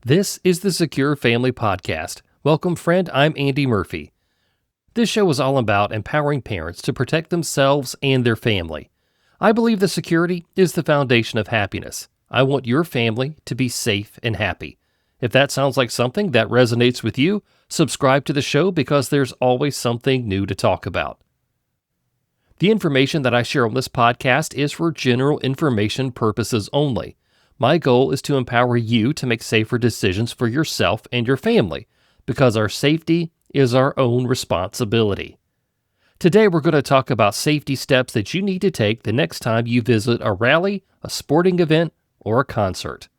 This is the Secure Family Podcast. Welcome, friend. I'm Andy Murphy. This show is all about empowering parents to protect themselves and their family. I believe that security is the foundation of happiness. I want your family to be safe and happy. If that sounds like something that resonates with you, subscribe to the show because there's always something new to talk about. The information that I share on this podcast is for general information purposes only. My goal is to empower you to make safer decisions for yourself and your family, because our safety is our own responsibility. Today we're going to talk about safety steps that you need to take the next time you visit a rally, a sporting event, or a concert.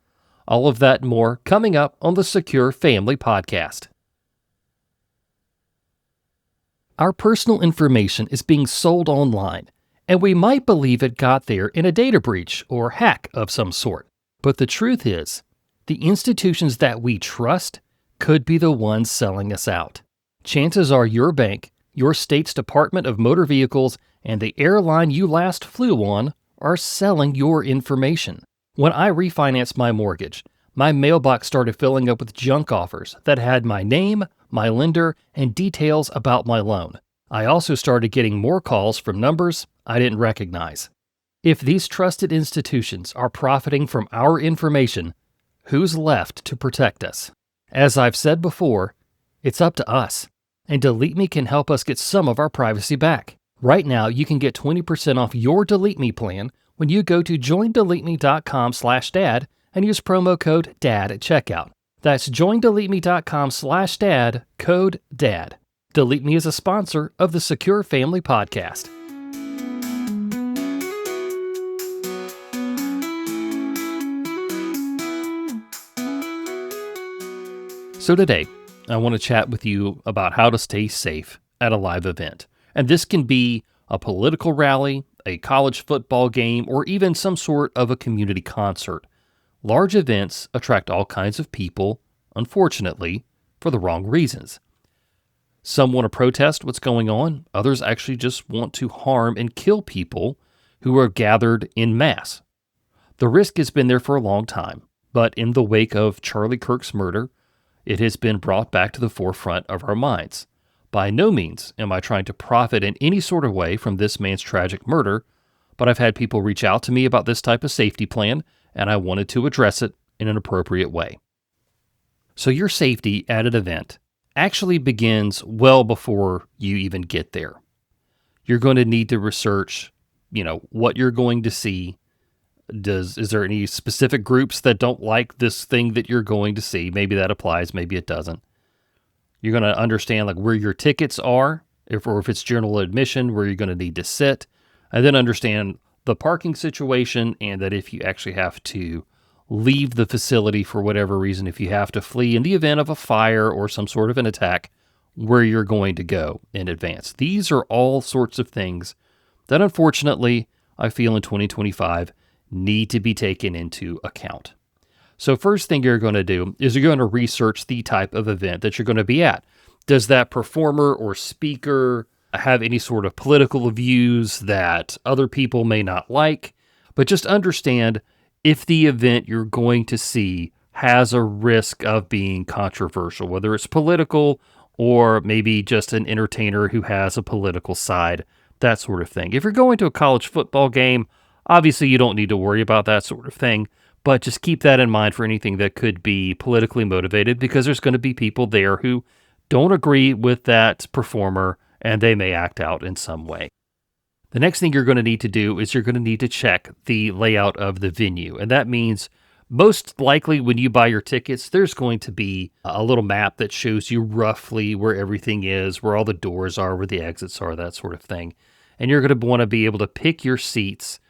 All of that and more coming up on the Secure Family Podcast. Our personal information is being sold online, and we might believe it got there in a data breach or hack of some sort. But the truth is, the institutions that we trust could be the ones selling us out. Chances are your bank, your state's Department of Motor Vehicles, and the airline you last flew on are selling your information. When I refinanced my mortgage, my mailbox started filling up with junk offers that had my name, my lender, and details about my loan. I also started getting more calls from numbers I didn't recognize. If these trusted institutions are profiting from our information, who's left to protect us? As I've said before, it's up to us, and Delete Me can help us get some of our privacy back. Right now, you can get 20% off your Delete Me plan when you go to joindeleteme.com/dad and use promo code DAD at checkout. That's joindeleteme.com/dad, code DAD. Delete Me is a sponsor of the Secure Family Podcast. So today, I want to chat with you about how to stay safe at a live event. And this can be a political rally, a college football game, or even some sort of a community concert. Large events attract all kinds of people, unfortunately, for the wrong reasons. Some want to protest what's going on. Others actually just want to harm and kill people who are gathered in mass. The risk has been there for a long time, but in the wake of Charlie Kirk's murder, it has been brought back to the forefront of our minds. By no means am I trying to profit in any sort of way from this man's tragic murder, but I've had people reach out to me about this type of safety plan, and I wanted to address it in an appropriate way. So your safety at an event actually begins well before you even get there. You're going to need to research, what you're going to see. Is there any specific groups that don't like this thing that you're going to see? Maybe that applies, maybe it doesn't. You're going to understand where your tickets are, if it's general admission, where you're going to need to sit, and then understand the parking situation, and that if you actually have to leave the facility for whatever reason, if you have to flee in the event of a fire or some sort of an attack, where you're going to go in advance. These are all sorts of things that unfortunately I feel in 2025 need to be taken into account. So first thing you're going to do is you're going to research the type of event that you're going to be at. Does that performer or speaker have any sort of political views that other people may not like? But just understand if the event you're going to see has a risk of being controversial, whether it's political or maybe just an entertainer who has a political side, that sort of thing. If you're going to a college football game, obviously, you don't need to worry about that sort of thing, but just keep that in mind for anything that could be politically motivated, because there's going to be people there who don't agree with that performer, and they may act out in some way. The next thing you're going to need to do is you're going to need to check the layout of the venue, and that means most likely when you buy your tickets, there's going to be a little map that shows you roughly where everything is, where all the doors are, where the exits are, that sort of thing. And you're going to want to be able to pick your seats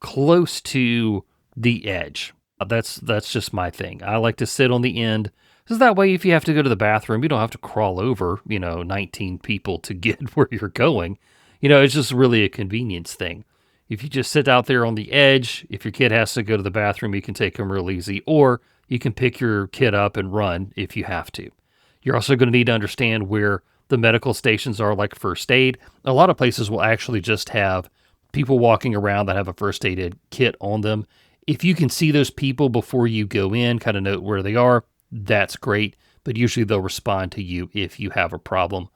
close to the edge. That's just my thing. I like to sit on the end, because that way if you have to go to the bathroom, you don't have to crawl over, 19 people to get where you're going. It's just really a convenience thing. If you just sit out there on the edge, if your kid has to go to the bathroom, you can take them real easy, or you can pick your kid up and run if you have to. You're also going to need to understand where the medical stations are, like first aid. A lot of places will actually just have people walking around that have a first aid kit on them. If you can see those people before you go in, kind of note where they are, that's great, but usually they'll respond to you if you have a problem.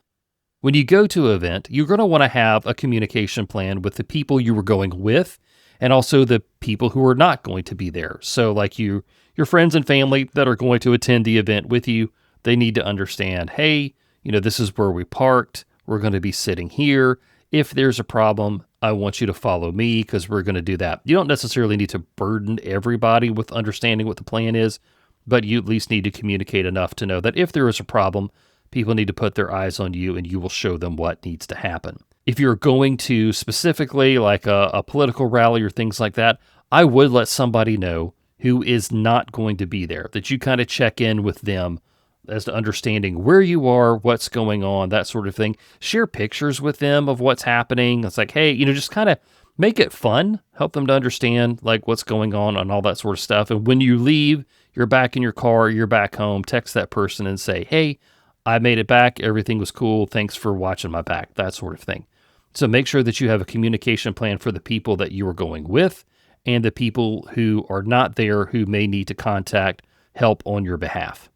When you go to an event, you're going to want to have a communication plan with the people you were going with and also the people who are not going to be there. So like your friends and family that are going to attend the event with you, they need to understand, hey, this is where we parked. We're going to be sitting here. If there's a problem, I want you to follow me because we're going to do that. You don't necessarily need to burden everybody with understanding what the plan is, but you at least need to communicate enough to know that if there is a problem, people need to put their eyes on you and you will show them what needs to happen. If you're going to specifically like a political rally or things like that, I would let somebody know who is not going to be there, that you kind of check in with them as to understanding where you are, what's going on, that sort of thing. Share pictures with them of what's happening. It's like, hey, just kind of make it fun, help them to understand like what's going on and all that sort of stuff. And when you leave, you're back in your car, you're back home, text that person and say, hey, I made it back. Everything was cool. Thanks for watching my back, that sort of thing. So make sure that you have a communication plan for the people that you are going with and the people who are not there who may need to contact help on your behalf.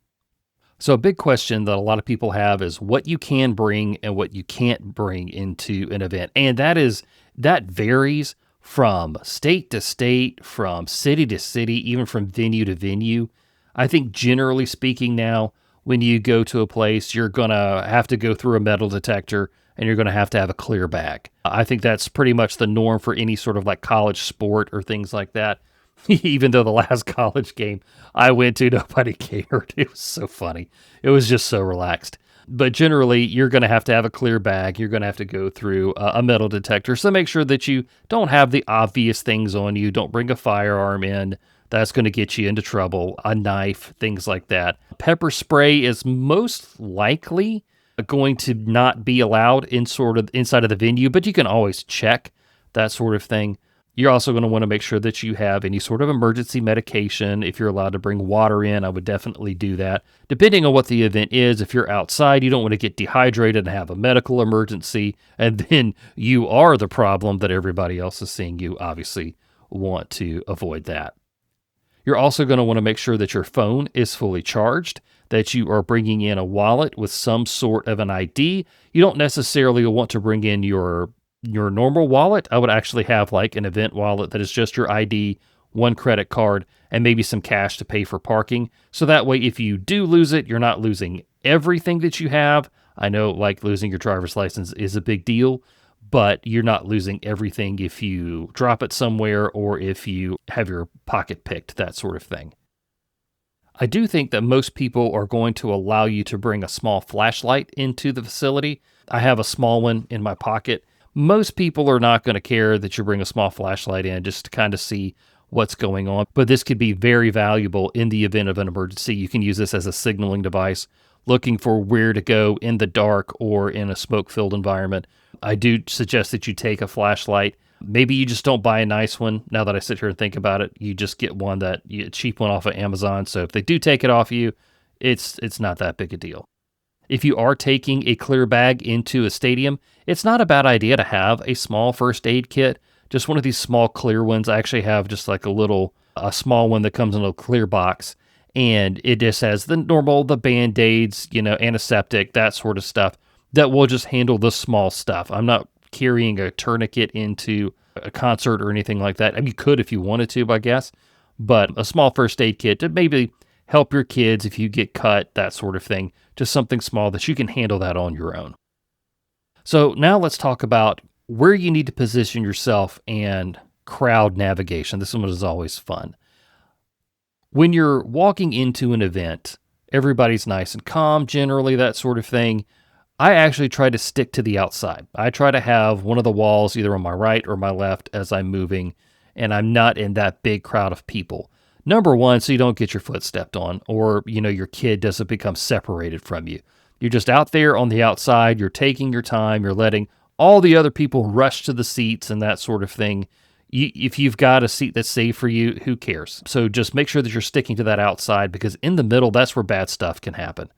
So a big question that a lot of people have is what you can bring and what you can't bring into an event. And that varies from state to state, from city to city, even from venue to venue. I think generally speaking now, when you go to a place, you're going to have to go through a metal detector and you're going to have a clear bag. I think that's pretty much the norm for any sort of like college sport or things like that. Even though the last college game I went to, nobody cared. It was so funny. It was just so relaxed. But generally, you're going to have a clear bag. You're going to have to go through a metal detector. So make sure that you don't have the obvious things on you. Don't bring a firearm in. That's going to get you into trouble. A knife, things like that. Pepper spray is most likely going to not be allowed inside of the venue, but you can always check that sort of thing. You're also going to want to make sure that you have any sort of emergency medication. If you're allowed to bring water in, I would definitely do that. Depending on what the event is, if you're outside, you don't want to get dehydrated and have a medical emergency, and then you are the problem that everybody else is seeing. You obviously want to avoid that. You're also going to want to make sure that your phone is fully charged, that you are bringing in a wallet with some sort of an ID. You don't necessarily want to bring in your normal wallet. I would actually have like an event wallet that is just your ID, one credit card, and maybe some cash to pay for parking. So that way, if you do lose it, you're not losing everything that you have. I know like losing your driver's license is a big deal, but you're not losing everything if you drop it somewhere or if you have your pocket picked, that sort of thing. I do think that most people are going to allow you to bring a small flashlight into the facility. I have a small one in my pocket. Most people are not going to care that you bring a small flashlight in just to kind of see what's going on, but this could be very valuable in the event of an emergency. You can use this as a signaling device, looking for where to go in the dark or in a smoke-filled environment. I do suggest that you take a flashlight. Maybe you just don't buy a nice one. Now that I sit here and think about it, you just get a cheap one off of Amazon. So if they do take it off you, it's not that big a deal. If you are taking a clear bag into a stadium, it's not a bad idea to have a small first aid kit, just one of these small clear ones. I actually have just like a small one that comes in a clear box, and it just has the Band-Aids, antiseptic, that sort of stuff that will just handle the small stuff. I'm not carrying a tourniquet into a concert or anything like that. I mean, you could if you wanted to, I guess, but a small first aid kit to maybe help your kids if you get cut, that sort of thing. Just something small that you can handle that on your own. So now let's talk about where you need to position yourself and crowd navigation. This one is always fun. When you're walking into an event, everybody's nice and calm, generally, that sort of thing. I actually try to stick to the outside. I try to have one of the walls either on my right or my left as I'm moving, and I'm not in that big crowd of people. Number one, so you don't get your foot stepped on or, your kid doesn't become separated from you. You're just out there on the outside. You're taking your time. You're letting all the other people rush to the seats and that sort of thing. If you've got a seat that's safe for you, who cares? So just make sure that you're sticking to that outside, because in the middle, that's where bad stuff can happen.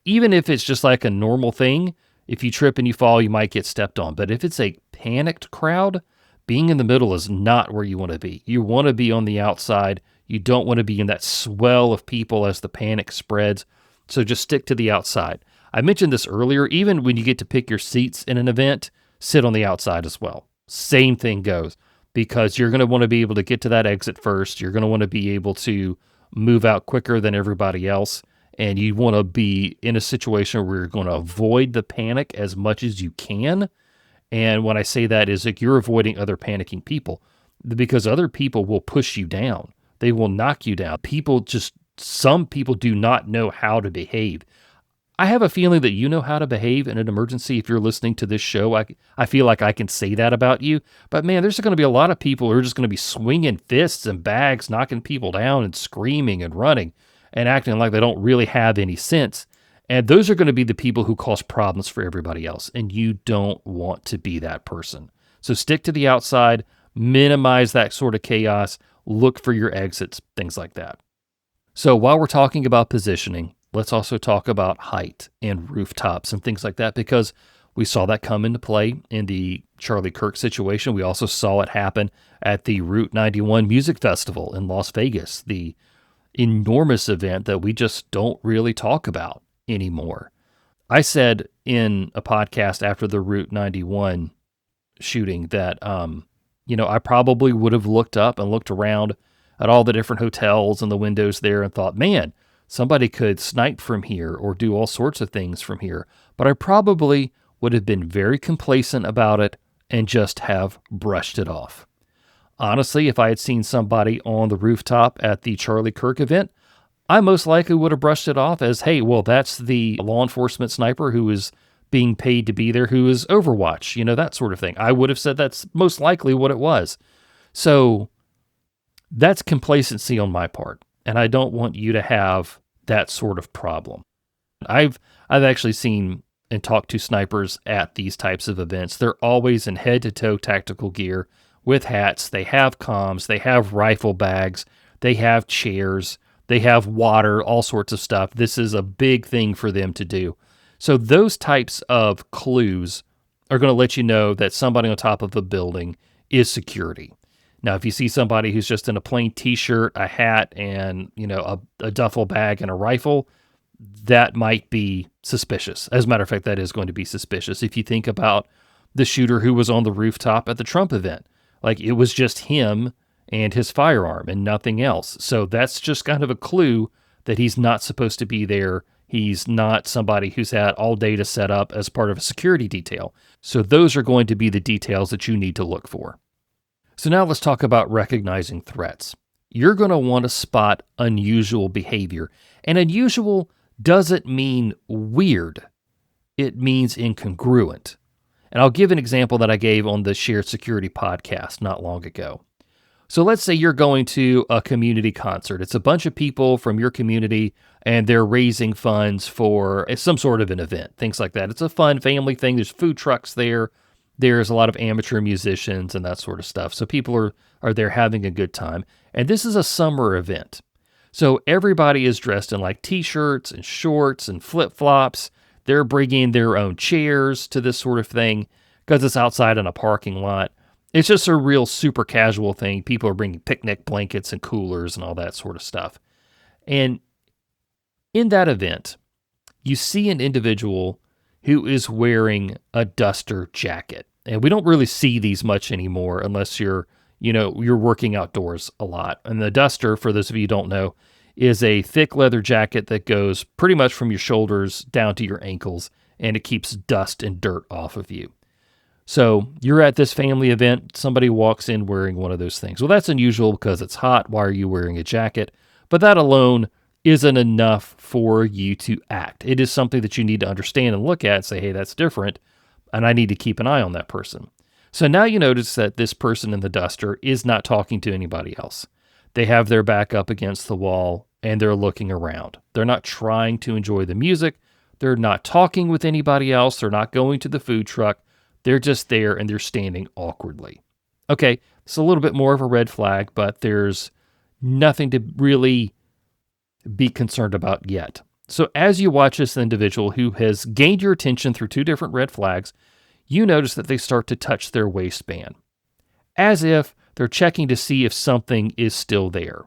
Even if it's just like a normal thing, if you trip and you fall, you might get stepped on. But if it's a panicked crowd, being in the middle is not where you want to be. You want to be on the outside. You don't want to be in that swell of people as the panic spreads. So just stick to the outside. I mentioned this earlier, even when you get to pick your seats in an event, sit on the outside as well. Same thing goes, because you're going to want to be able to get to that exit first. You're going to want to be able to move out quicker than everybody else. And you want to be in a situation where you're going to avoid the panic as much as you can. And when I say that is like you're avoiding other panicking people, because other people will push you down. They will knock you down. Some people do not know how to behave. I have a feeling that you know how to behave in an emergency. If you're listening to this show, I feel like I can say that about you. But man, there's going to be a lot of people who are just going to be swinging fists and bags, knocking people down and screaming and running and acting like they don't really have any sense. And those are going to be the people who cause problems for everybody else. And you don't want to be that person. So stick to the outside, minimize that sort of chaos, look for your exits, things like that. So while we're talking about positioning, let's also talk about height and rooftops and things like that, because we saw that come into play in the Charlie Kirk situation. We also saw it happen at the Route 91 Music Festival in Las Vegas, the enormous event that we just don't really talk about anymore. I said in a podcast after the Route 91 shooting that, I probably would have looked up and looked around at all the different hotels and the windows there and thought, man, somebody could snipe from here or do all sorts of things from here. But I probably would have been very complacent about it and just have brushed it off. Honestly, if I had seen somebody on the rooftop at the Charlie Kirk event, I most likely would have brushed it off as, hey, well, that's the law enforcement sniper who is being paid to be there, who is Overwatch, that sort of thing. I would have said that's most likely what it was. So that's complacency on my part. And I don't want you to have that sort of problem. I've actually seen and talked to snipers at these types of events. They're always in head-to-toe tactical gear with hats. They have comms. They have rifle bags. They have chairs. They have water, all sorts of stuff. This is a big thing for them to do. So those types of clues are going to let you know that somebody on top of a building is security. Now, if you see somebody who's just in a plain t-shirt, a hat, and a duffel bag and a rifle, that might be suspicious. As a matter of fact, that is going to be suspicious. If you think about the shooter who was on the rooftop at the Trump event, like it was just him and his firearm and nothing else. So that's just kind of a clue that he's not supposed to be there. He's not somebody who's had all data set up as part of a security detail. So those are going to be the details that you need to look for. So now let's talk about recognizing threats. You're going to want to spot unusual behavior. And unusual doesn't mean weird. It means incongruent. And I'll give an example that I gave on the Shared Security podcast not long ago. So let's say you're going to a community concert. It's a bunch of people from your community, and they're raising funds for some sort of an event, things like that. It's a fun family thing. There's food trucks there. There's a lot of amateur musicians and that sort of stuff. So people are there having a good time. And this is a summer event. So everybody is dressed in like t-shirts and shorts and flip-flops. They're bringing their own chairs to this sort of thing because it's outside in a parking lot. It's just a real super casual thing. People are bringing picnic blankets and coolers and all that sort of stuff. And in that event, you see an individual who is wearing a duster jacket. And we don't really see these much anymore unless you're working outdoors a lot. And the duster, for those of you who don't know, is a thick leather jacket that goes pretty much from your shoulders down to your ankles, and it keeps dust and dirt off of you. So you're at this family event, somebody walks in wearing one of those things. Well, that's unusual because it's hot. Why are you wearing a jacket? But that alone isn't enough for you to act. It is something that you need to understand and look at and say, hey, that's different, and I need to keep an eye on that person. So now you notice that this person in the duster is not talking to anybody else. They have their back up against the wall, and they're looking around. They're not trying to enjoy the music. They're not talking with anybody else. They're not going to the food truck. They're just there, and they're standing awkwardly. Okay, it's a little bit more of a red flag, but there's nothing to really be concerned about yet. So as you watch this individual who has gained your attention through two different red flags, you notice that they start to touch their waistband, as if they're checking to see if something is still there.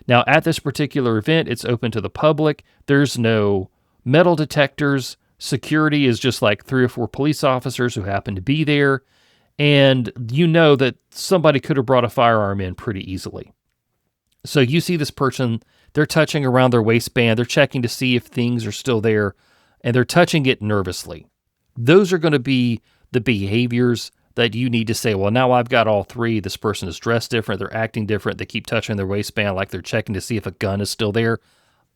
Now, at this particular event, it's open to the public. There's no metal detectors. Security is just like 3 or 4 police officers who happen to be there. And you know that somebody could have brought a firearm in pretty easily. So you see this person, they're touching around their waistband. They're checking to see if things are still there, and they're touching it nervously. Those are going to be the behaviors that you need to say, well, now I've got all 3. This person is dressed different. They're acting different. They keep touching their waistband like they're checking to see if a gun is still there.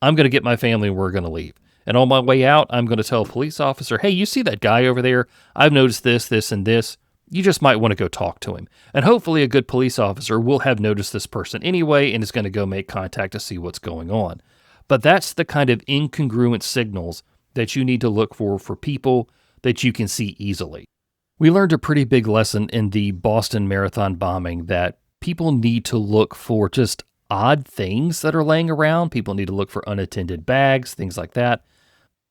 I'm going to get my family and we're going to leave. And on my way out, I'm going to tell a police officer, hey, you see that guy over there? I've noticed this, this, and this. You just might want to go talk to him. And hopefully a good police officer will have noticed this person anyway and is going to go make contact to see what's going on. But that's the kind of incongruent signals that you need to look for people that you can see easily. We learned a pretty big lesson in the Boston Marathon bombing that people need to look for just odd things that are laying around. People need to look for unattended bags, things like that.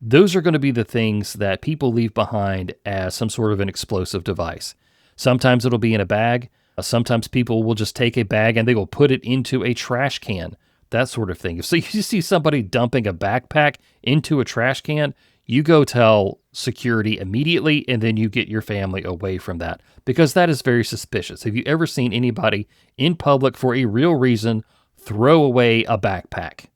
Those are going to be the things that people leave behind as some sort of an explosive device. Sometimes it'll be in a bag. Sometimes people will just take a bag and they will put it into a trash can, that sort of thing. So you see somebody dumping a backpack into a trash can, you go tell security immediately, and then you get your family away from that, because that is very suspicious. Have you ever seen anybody in public for a real reason throw away a backpack?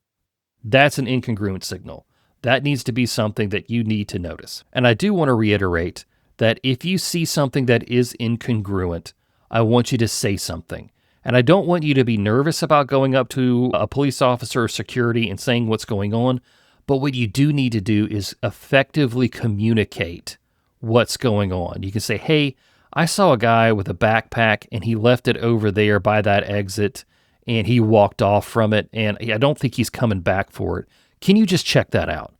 That's an incongruent signal. That needs to be something that you need to notice. And I do want to reiterate that if you see something that is incongruent, I want you to say something. And I don't want you to be nervous about going up to a police officer or security and saying what's going on. But what you do need to do is effectively communicate what's going on. You can say, hey, I saw a guy with a backpack and he left it over there by that exit and he walked off from it, and I don't think he's coming back for it. Can you just check that out?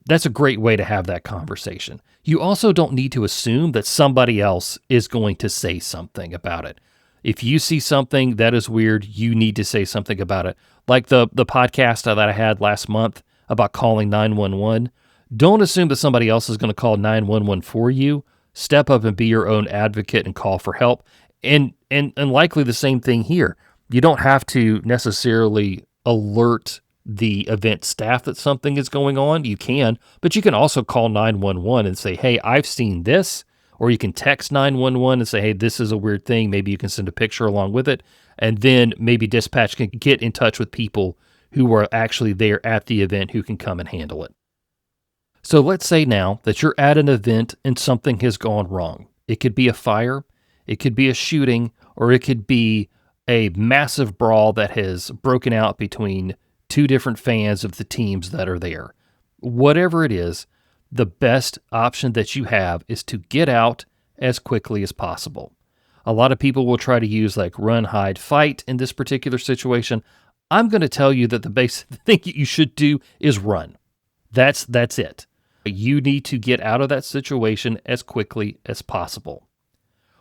That's a great way to have that conversation. You also don't need to assume that somebody else is going to say something about it. If you see something that is weird, you need to say something about it. Like the podcast that I had last month about calling 911. Don't assume that somebody else is going to call 911 for you. Step up and be your own advocate and call for help. And likely the same thing here. You don't have to necessarily alert the event staff that something is going on. You can, but you can also call 911 and say, hey, I've seen this. Or you can text 911 and say, hey, this is a weird thing. Maybe you can send a picture along with it. And then maybe dispatch can get in touch with people who are actually there at the event who can come and handle it. So let's say now that you're at an event and something has gone wrong. It could be a fire, it could be a shooting, or it could be a massive brawl that has broken out between 2 different fans of the teams that are there. Whatever it is, the best option that you have is to get out as quickly as possible. A lot of people will try to use like run, hide, fight in this particular situation. I'm going to tell you that the basic thing you should do is run. That's it. You need to get out of that situation as quickly as possible.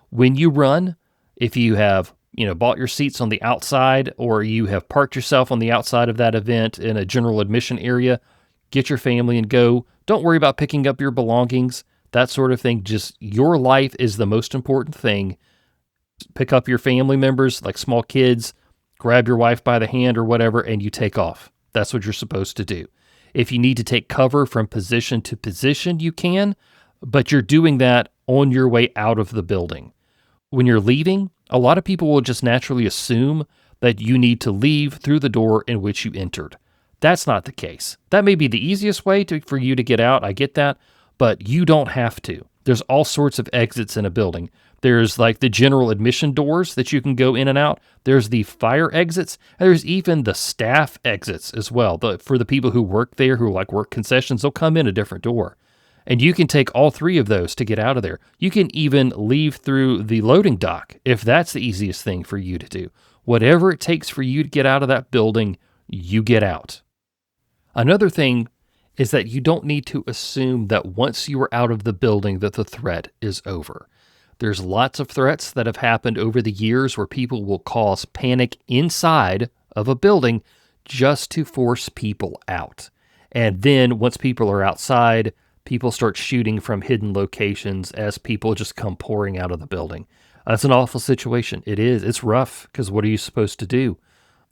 When you run, if you have bought your seats on the outside, or you have parked yourself on the outside of that event in a general admission area, get your family and go. Don't worry about picking up your belongings, that sort of thing. Just your life is the most important thing. Pick up your family members, like small kids, grab your wife by the hand or whatever, and you take off. That's what you're supposed to do. If you need to take cover from position to position, you can, but you're doing that on your way out of the building. When you're leaving, a lot of people will just naturally assume that you need to leave through the door in which you entered. That's not the case. That may be the easiest way for you to get out. I get that, but you don't have to. There's all sorts of exits in a building. There's like the general admission doors that you can go in and out. There's the fire exits. And there's even the staff exits as well. For the people who work there, who like work concessions, they'll come in a different door. And you can take all 3 of those to get out of there. You can even leave through the loading dock if that's the easiest thing for you to do. Whatever it takes for you to get out of that building, you get out. Another thing is that you don't need to assume that once you are out of the building that the threat is over. There's lots of threats that have happened over the years where people will cause panic inside of a building just to force people out. And then once people are outside, people start shooting from hidden locations as people just come pouring out of the building. That's an awful situation. It is. It's rough because what are you supposed to do?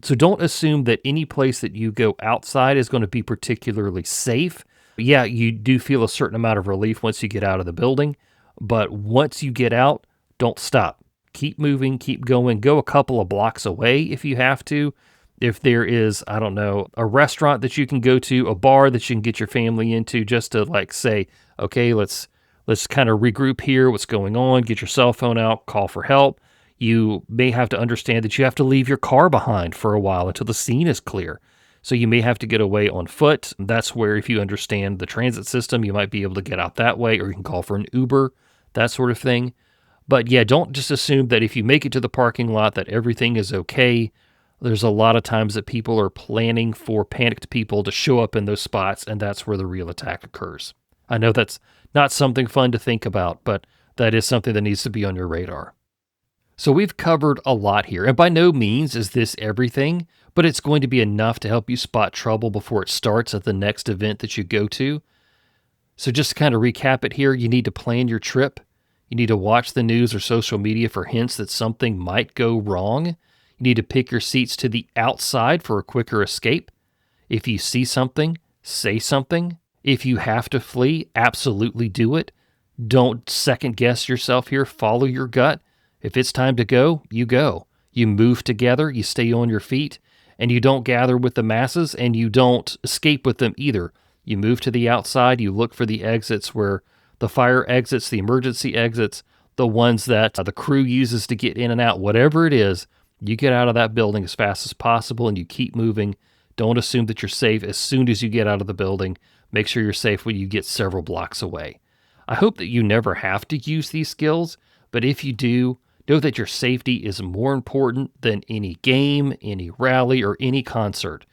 So don't assume that any place that you go outside is going to be particularly safe. Yeah, you do feel a certain amount of relief once you get out of the building, but once you get out, don't stop. Keep moving, keep going. Go a couple of blocks away if you have to. If there is, I don't know, a restaurant that you can go to, a bar that you can get your family into, just to like say, okay, let's kind of regroup here. What's going on? Get your cell phone out, call for help. You may have to understand that you have to leave your car behind for a while until the scene is clear. So you may have to get away on foot. That's where, if you understand the transit system, you might be able to get out that way, or you can call for an Uber, that sort of thing. But yeah, don't just assume that if you make it to the parking lot that everything is okay. There's a lot of times that people are planning for panicked people to show up in those spots, and that's where the real attack occurs. I know that's not something fun to think about, but that is something that needs to be on your radar. So we've covered a lot here, and by no means is this everything, but it's going to be enough to help you spot trouble before it starts at the next event that you go to. So just to kind of recap it here, you need to plan your trip. You need to watch the news or social media for hints that something might go wrong. You need to pick your seats to the outside for a quicker escape. If you see something, say something. If you have to flee, absolutely do it. Don't second guess yourself here. Follow your gut. If it's time to go, you go. You move together, you stay on your feet, and you don't gather with the masses, and you don't escape with them either. You move to the outside, you look for the exits where the fire exits, the emergency exits, the ones that the crew uses to get in and out, whatever it is, you get out of that building as fast as possible and you keep moving. Don't assume that you're safe as soon as you get out of the building. Make sure you're safe when you get several blocks away. I hope that you never have to use these skills, but if you do, know that your safety is more important than any game, any rally, or any concert.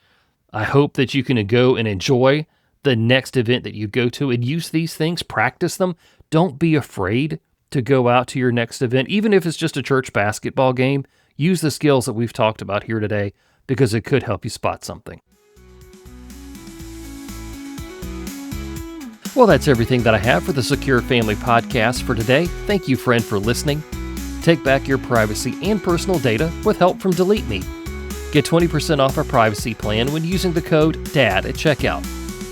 I hope that you can go and enjoy the next event that you go to and use these things, practice them. Don't be afraid to go out to your next event, even if it's just a church basketball game. Use the skills that we've talked about here today because it could help you spot something. Well, that's everything that I have for the Secure Family Podcast for today. Thank you, friend, for listening. Take back your privacy and personal data with help from Delete Me. Get 20% off our privacy plan when using the code DAD at checkout.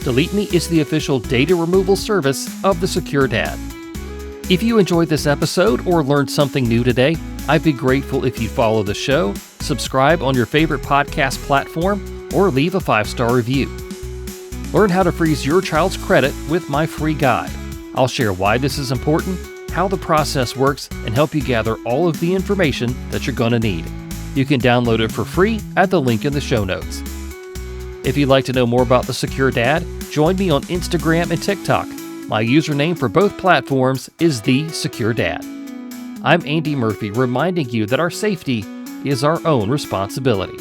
Delete Me is the official data removal service of the Secure Dad. If you enjoyed this episode or learned something new today, I'd be grateful if you follow the show, subscribe on your favorite podcast platform, or leave a 5-star review. Learn how to freeze your child's credit with my free guide. I'll share why this is important, how the process works, and help you gather all of the information that you're going to need. You can download it for free at the link in the show notes. If you'd like to know more about the Secure Dad, join me on Instagram and TikTok. My username for both platforms is The Secure Dad. I'm Andy Murphy, reminding you that our safety is our own responsibility.